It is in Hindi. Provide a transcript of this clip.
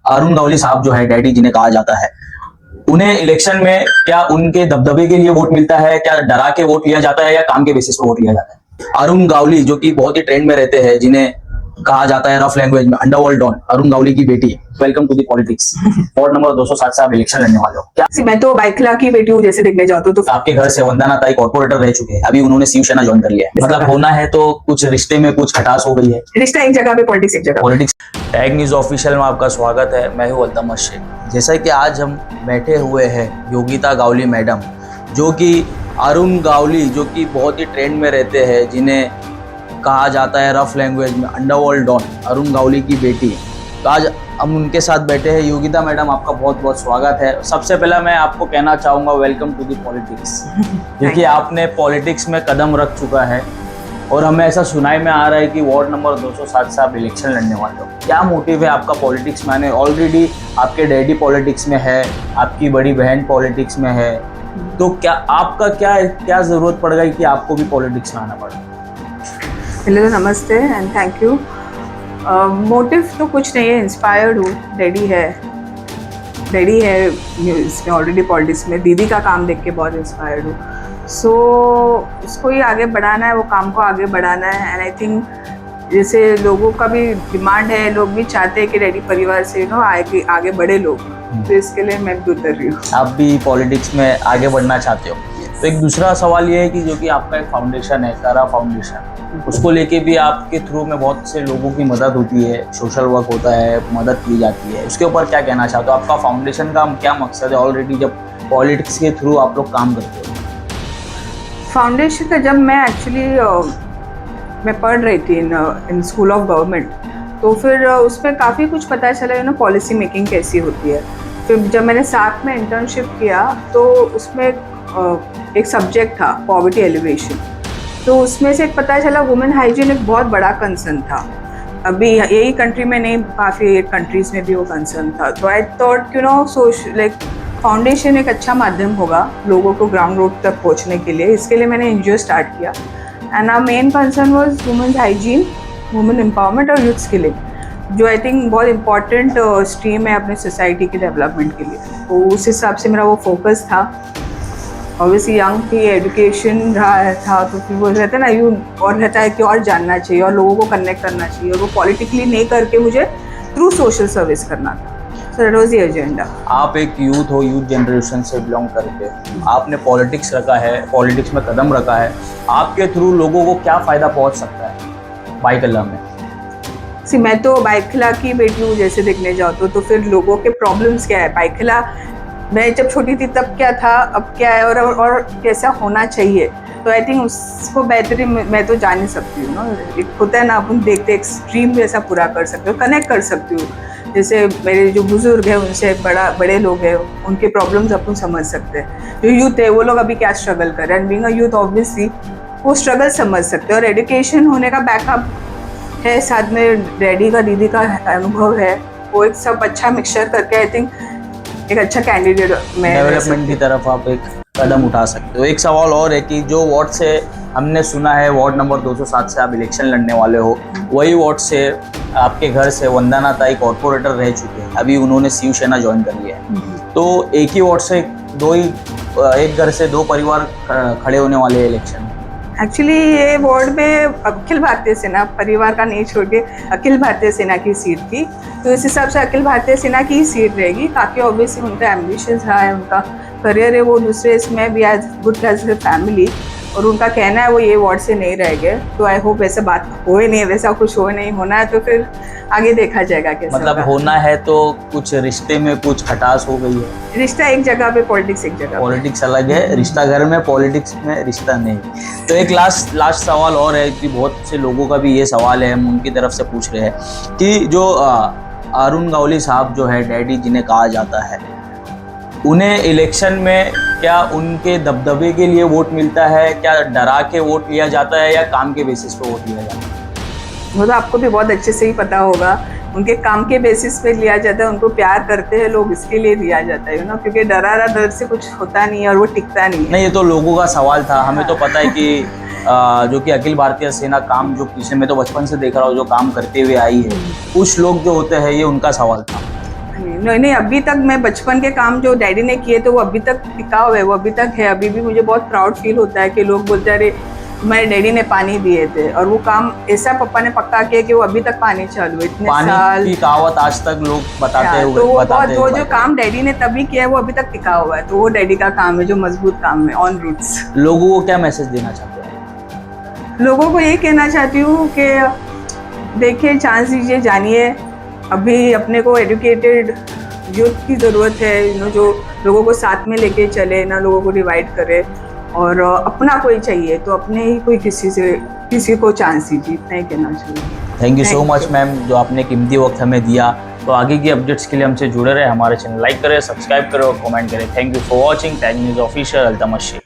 अरुण गौली साहब जो है डैडी जिन्हें कहा जाता है, उन्हें इलेक्शन में क्या उनके दबदबे के लिए वोट मिलता है, क्या डरा के वोट लिया जाता है या काम के बेसिस पर वोट लिया जाता है? अरुण गौली जो कि बहुत ही ट्रेंड में रहते हैं, जिन्हें कहा जाता है रफ लैंग्वेज में अंडरवर्ल्ड डॉन, अरुण गौली की बेटी, welcome to the politics. Ward number 207 से आप इलेक्शन लड़ने वाले हो क्या? मैं तो बाइकला की बेटी हूँ, जैसे देखने जाओ तो आपके घर से वंदना ताई कॉर्पोरेटर रह चुके हैं, अभी उन्होंने शिवसेना ज्वाइन कर लिया है। मतलब होना है तो कुछ रिश्ते में कुछ खटास हो गई है। रिश्ता एक जगह पे, पॉलिटिक्स एक जगह। पॉलिटिक्स टैग न्यूज ऑफिशियल में आपका स्वागत है। मैं हूं अल्तमश शेख। जैसा कि आज हम बैठे हुए हैं योगिता गौली मैडम, जो कि अरुण गौली जो कि बहुत ही ट्रेंड में रहते हैं, जिन्हें कहा जाता है रफ लैंग्वेज में अंडरवर्ल्ड डॉन, अरुण गौली की बेटी। तो आज हम उनके साथ बैठे हैं। योगिता मैडम, आपका बहुत बहुत स्वागत है। सबसे पहला मैं आपको कहना चाहूँगा वेलकम टू दी पॉलिटिक्स, क्योंकि आपने पॉलिटिक्स में कदम रख चुका है और हमें ऐसा सुनाई में आ रहा है कि वार्ड नंबर 207 से आप इलेक्शन लड़ने वाले हो। क्या मोटिव है आपका पॉलिटिक्स में आने? ऑलरेडी आपके डैडी पॉलिटिक्स में है, आपकी बड़ी बहन पॉलिटिक्स में है, तो क्या आपका क्या ज़रूरत पड़ गई कि आपको भी पॉलिटिक्स में आना पड़ा? पहले तो नमस्ते एंड थैंक यू। मोटिव तो कुछ नहीं है, इंस्पायर्ड हूँ। डैडी है इसमें ऑलरेडी पॉलिटिक्स में, दीदी का काम देख के बहुत इंस्पायर्ड हूँ। सो उसको ही आगे बढ़ाना है, वो काम को आगे बढ़ाना है। एंड आई थिंक जैसे लोगों का भी डिमांड है, लोग भी चाहते हैं कि डैडी परिवार से आगे बढ़े लोग, तो इसके लिए मैं भी उतर रही हूँ। आप भी पॉलिटिक्स में आगे बढ़ना चाहते हो। तो एक दूसरा सवाल ये है कि जो कि आपका एक फाउंडेशन है, तारा फाउंडेशन, उसको लेके भी आपके थ्रू में बहुत से लोगों की मदद होती है, सोशल वर्क होता है, मदद की जाती है। उसके ऊपर क्या कहना चाहते हो? आपका फाउंडेशन का क्या मकसद है ऑलरेडी जब पॉलिटिक्स के थ्रू आप लोग काम करते हो? फाउंडेशन का जब मैं एक्चुअली मैं पढ़ रही थी इन स्कूल ऑफ गवर्नमेंट, तो फिर उसमें काफ़ी कुछ पता चला पॉलिसी मेकिंग कैसी होती है। फिर जब मैंने साथ में इंटर्नशिप किया तो उसमें एक सब्जेक्ट था पॉवर्टी एलिवेशन, तो उसमें से एक पता चला वुमेन हाइजीन एक बहुत बड़ा कंसर्न था। अभी यही कंट्री में नहीं, काफ़ी कंट्रीज़ में भी वो कंसर्न था। तो आई थॉट फाउंडेशन एक अच्छा माध्यम होगा लोगों को ग्राउंड रूट तक पहुंचने के लिए। इसके लिए मैंने एनजीओ स्टार्ट किया and our main concern was women hygiene, women empowerment और यूथ स्किलिंग, जो आई थिंक बहुत इंपॉर्टेंट स्ट्रीम है अपने सोसाइटी के डेवलपमेंट के लिए। तो उस हिसाब से मेरा वो फोकस था। ऑब्वियसली यंग थी, एजुकेशन रहा था, तो फिर वो रहता है ना और रहता है कि और जानना चाहिए और लोगों को कनेक्ट करना चाहिए, और वो पॉलिटिकली नहीं करके मुझे थ्रू सोशल सर्विस करना था। So that was the agenda. आप एक यूथ हो, यूथ जनरेशन से बिलोंग करके आपने पॉलिटिक्स रखा है, पॉलिटिक्स में कदम रखा है। आपके थ्रू लोगों को क्या फ़ायदा पहुंच सकता है बाइकला में? मैं तो बाइकला की बेटी हूँ, जैसे देखने जाओ तो फिर लोगों के प्रॉब्लम्स क्या है। बाइकला मैं जब छोटी थी तब क्या था, अब क्या है, और कैसा होना चाहिए। तो आई थिंक उसको बेहतरीन मैं तो जान ही सकती हूँ ना। एक होता है ना, अपन देखते एक स्ट्रीम जैसा पूरा कर सकते हो, कनेक्ट कर सकती हूँ। जैसे मेरे जो बुजुर्ग हैं, उनसे बड़े लोग हैं, उनके प्रॉब्लम्स अपन समझ सकते हैं। जो यूथ है वो लोग अभी क्या स्ट्रगल कर रहे हैं, and being a youth obviously वो स्ट्रगल समझ सकते हैं। और एजुकेशन होने का बैकअप है, साथ में डैडी का, दीदी का अनुभव है, वो एक सब अच्छा मिक्सचर करके आई थिंक एक अच्छा कैंडिडेट में डेवलपमेंट की तरफ आप एक कदम उठा सकते हो। एक सवाल और है कि जो वार्ड से हमने सुना है, वार्ड नंबर 207 से आप इलेक्शन लड़ने वाले हो, वही वार्ड से आपके घर से वंदना ताई कॉर्पोरेटर रह चुके हैं, अभी उन्होंने शिवसेना ज्वाइन कर लिया है। तो एक ही वार्ड से एक घर से दो परिवार खड़े होने वाले हैं इलेक्शन में। एक्चुअली ये वार्ड में अखिल भारतीय सेना, परिवार का नहीं छोड़ के अखिल भारतीय सेना की सीट थी, तो इस हिसाब से अखिल भारतीय सेना की ही सीट रहेगी। ताकि ऑब्वियसली उनका एम्बिशंस रहा है, उनका करियर है, वो दूसरे इसमें भी as good as a family, और उनका कहना है वो ये वार्ड से नहीं रह गए। तो आई होप ऐसा बात हो ही नहीं, वैसा कुछ हो नहीं। होना है तो फिर आगे देखा जाएगा कैसा मतलब होना है तो कुछ रिश्ते में कुछ खटास हो गई है। रिश्ता एक जगह पे, पॉलिटिक्स एक जगह। पॉलिटिक्स अलग है, रिश्ता घर में, पॉलिटिक्स में रिश्ता नहीं। तो एक लास्ट सवाल और है कि बहुत से लोगों का भी ये सवाल है, हम उनकी तरफ से पूछ रहे हैं कि जो अरुण गौली साहब जो है डैडी जिन्हें कहा जाता है, उन्हें इलेक्शन में क्या उनके दबदबे के लिए वोट मिलता है, क्या डरा के वोट लिया जाता है या काम के बेसिस पे वोट लिया जाता है? वो तो आपको भी बहुत अच्छे से ही पता होगा। उनके काम के बेसिस पे लिया जाता है, उनको प्यार करते हैं लोग, इसके लिए दिया जाता है क्योंकि डर से कुछ होता नहीं है और वो टिकता नहीं है। नहीं, ये तो लोगों का सवाल था। हमें तो पता है कि जो कि अखिल भारतीय सेना काम जो पीछे मैं तो बचपन से देख रहा हूँ जो काम करते हुए आई है, कुछ लोग जो होते हैं, ये उनका सवाल था। नहीं नहीं, अभी तक मैं बचपन के काम जो डैडी ने किए थे वो अभी तक टिका हुआ है, वो अभी तक है। अभी भी मुझे बहुत प्राउड फील होता है कि लोग बोलते हैं अरे मेरे डैडी ने पानी दिए थे, और वो काम ऐसा पापा ने पक्का किया कि वो अभी तक पानी चालू है इतने पानी साल। की कहावत आज तक लोग बताते हुए तो वो बताते वो हुए जो काम डैडी ने तभी किया है वो अभी तक टिका हुआ है, तो वो डैडी का काम है जो मजबूत काम है, ऑन रूट्स। लोगों को क्या मैसेज देना चाहते हैं? लोगों को ये कहना चाहती हूँ कि देखिए, चांस दीजिए, जानिए। अभी अपने को एजुकेटेड यूथ की ज़रूरत है, जो लोगों को साथ में लेके चले, ना लोगों को डिवाइड करे। और अपना कोई चाहिए तो अपने ही कोई किसी को चांस दीजिए, इतना ही कहना चाहिए। Thank you so much ma'am, जो आपने कीमती वक्त हमें दिया। तो आगे की अपडेट्स के लिए हमसे जुड़े रहे, हमारे चैनल लाइक करें, सब्सक्राइब करें और कमेंट करें। Thank you for watching tag news official Altamash Sheikh.